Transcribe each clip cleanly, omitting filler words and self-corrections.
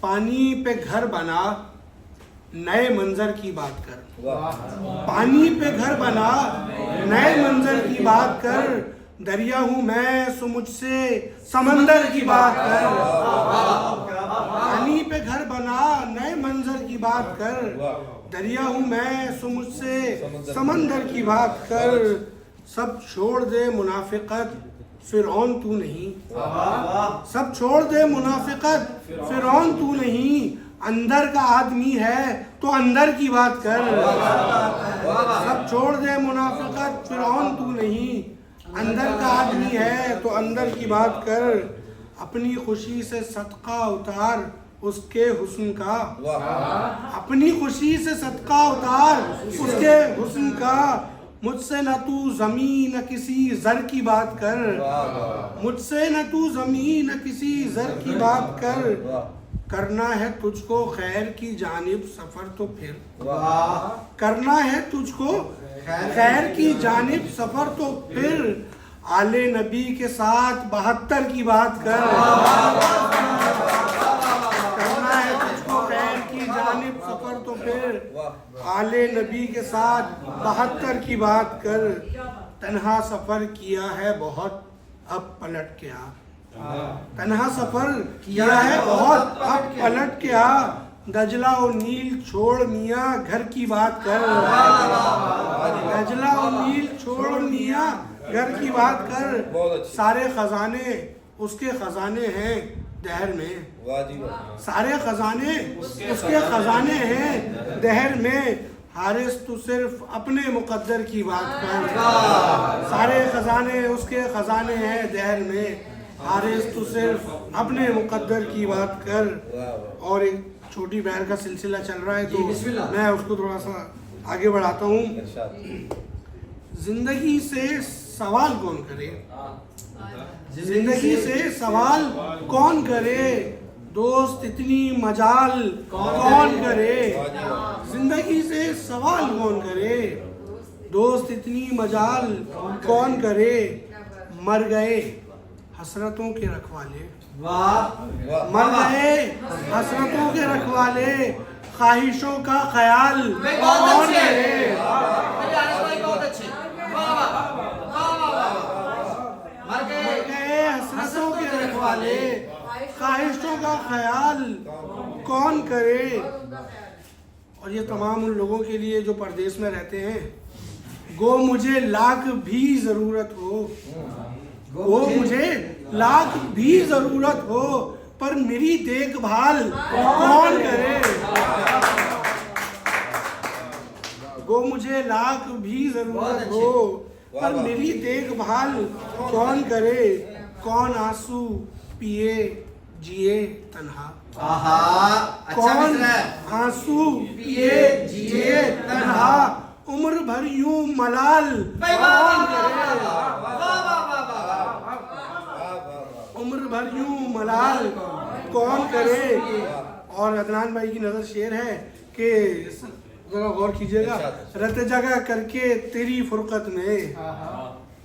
پانی پہ گھر بنا نئے منظر کی بات کر، پانی پہ گھر بنا نئے منظر کی بات کر، دریا ہوں میں سو مجھ سے سمندر کی بات کر، پانی پہ گھر بنا نئے منظر کی بات کر، دریا ہوں میں سو مجھ سے سمندر کی بات کر، سب چھوڑ دے منافقت فرعون تو نہیں، سب چھوڑ دے منافقت فرعون تو نہیں، اندر کا آدمی ہے تو اندر کی بات کر، سب چھوڑ دے منافقت فرعون تو نہیں، اندر کا آدمی ہے تو اندر کی بات کر، اپنی خوشی سے صدقہ اتار اس کے حسن کا، اپنی خوشی سے صدقہ اتار اس کے حسن کا، مجھ سے نہ تو زمین نہ کسی زر کی بات کر، مجھ سے نہ تو زمین نہ کسی زر کی بات کر، کرنا ہے تجھ کو خیر کی جانب سفر تو پھر، کرنا ہے تجھ کو خیر کی جانب سفر تو پھر، آل نبی کے ساتھ 72 کی بات کر، کرنا ہے تجھ کو خیر کی جانب سفر تو پھر، آل نبی کے ساتھ 72 کی بات کر، تنہا سفر کیا ہے بہت اب پلٹ کے آ، تنہا سفر کیا ہے بہت اب پلٹ کے آ، دجلہ و نیل چھوڑ میاں گھر کی بات کر، دجلہ و نیل چھوڑ میاں گھر کی بات کر، سارے خزانے اس کے خزانے ہیں دہر میں، سارے خزانے اس کے خزانے ہیں دہر میں، حارث تو صرف اپنے مقدر کی بات کر، سارے خزانے اس کے خزانے ہیں دہر میں، حارث تو صرف اپنے مقدر کی بات کر۔ اور ایک چھوٹی بہر کا سلسلہ چل رہا ہے تو میں اس کو تھوڑا سا آگے بڑھاتا ہوں۔ زندگی سے سوال کون کرے، زندگی سے سوال کون کرے، دوست اتنی مجال کون کرے، زندگی سے سوال کون کرے، دوست اتنی مجال کون کرے، مر گئے حسرتوں کے رکھوالے، مر گئے حسرتوں کے رکھوالے، خواہشوں کا خیال کون کرے، مر گئے حسرتوں کے رکھوالے، خواہشوں کا خیال کون کرے۔ اور یہ تمام ان لوگوں کے لیے جو پردیس میں رہتے ہیں، گو مجھے لاکھ بھی ضرورت ہو، گو مجھے لاکھ بھی ضرورت ہو، پر میری دیکھ بھال کون کرے، گو مجھے لاکھ بھی ضرورت ہو، پر میری دیکھ بھال کون کرے، کون آنسو پیے جیے تنہا، کون آنسو پیے جیے تنہا، عمر بھر یوں ملال کون کرے، عمر بھر یوں ملال کون کرے۔ اور عدنان بھائی کی نظر شعر ہے کہ ذرا غور کیجئے گا، رت جگہ کر کے تیری فرقت میں،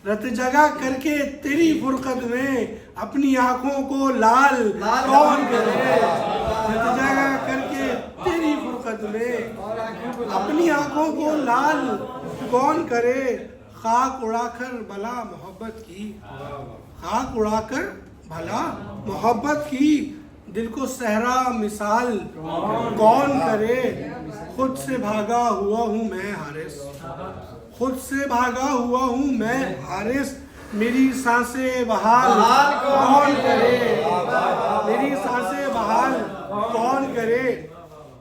رت جگہ کر کے تیری فرقت میں، اپنی آنکھوں کو لال کون کرے، رت جگہ کر کے تیری فرقت میں، اپنی آنکھوں کو لال کون کرے، خاک اڑا کر بھلا محبت کی، خاک اڑا کر بھلا محبت کی، دل کو صحرا مثال کون کرے، خود سے بھاگا ہوا ہوں میں حارث، خود سے بھاگا ہوا ہوں میں حارث، میری سانسیں بحال کون کرے، میری سانسیں بحال کون کرے۔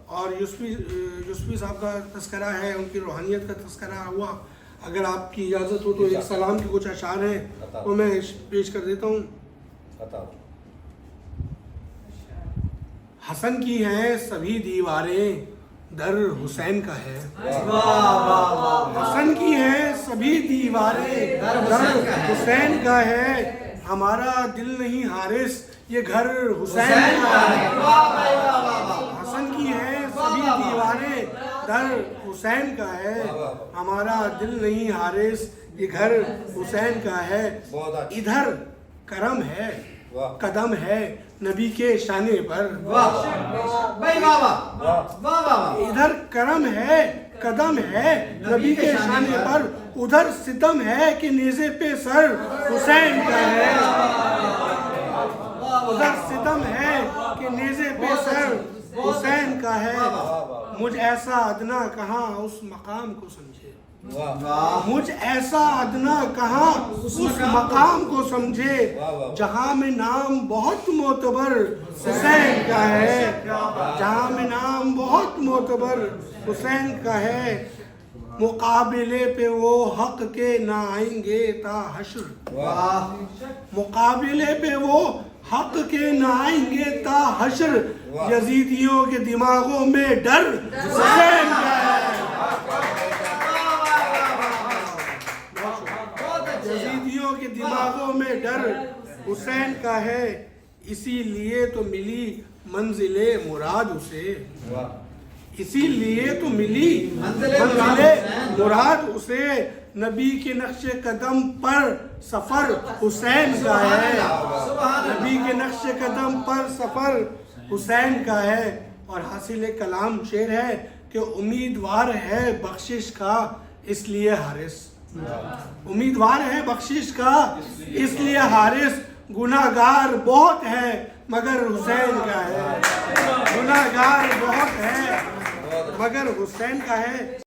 اور یوسفی صاحب کا تذکرہ ہے، ان کی روحانیت کا تذکرہ ہوا، اگر آپ کی اجازت ہو تو ایک سلام کے کچھ اشعار ہیں وہ میں پیش کر دیتا ہوں۔ حسن کی ہیں سبھی دیواریں در حسین کا ہے، حسن کی ہیں سبھی دیواریں در حسین کا ہے، ہمارا دل نہیں حارث یہ گھر حسین کا ہے، حسن کی ہیں سبھی دیواریں در حسین کا ہے، ہمارا دل نہیں حارث یہ گھر حسین کا ہے، ادھر کرم ہے قدم ہے نبی کے شانے پر، ادھر کرم ہے قدم ہے نبی کے شانے پر، ادھر ستم ہے کہ نیزے پہ سر حسین کا ہے، ادھر ستم ہے کہ نیزے پہ سر حسین کا ہے، مجھ ایسا ادنا کہاں اس مقام کو سمجھے، مجھ ایسا ادنا کہاں اس مقام کو سمجھے، جہاں میں نام بہت معتبر حسین کا ہے، جہاں میں نام بہت معتبر حسین کا ہے، مقابلے پہ وہ حق کے نہ آئیں گے تا حشر، مقابلے پہ وہ حق کے نہ آئیں گے تا حشر، یزیدیوں کے دماغوں میں ڈر حسین کا ہے، یزیدیوں کے دماغوں میں ڈر حسین کا ہے، اسی لیے تو ملی منزل مراد اسے، اسی لیے تو ملی منزل مراد اسے، نبی کے نقش قدم پر سفر حسین کا ہے، نبی کے نقش قدم پر سفر حسین کا ہے، اور حاصل کلام شعر ہے کہ امیدوار ہے بخشش کا اس لیے حارث، امیدوار ہے بخشش کا اس لیے حارث، گناہگار بہت ہے مگر حسین کا ہے، گناہگار بہت ہے مگر حسین کا ہے۔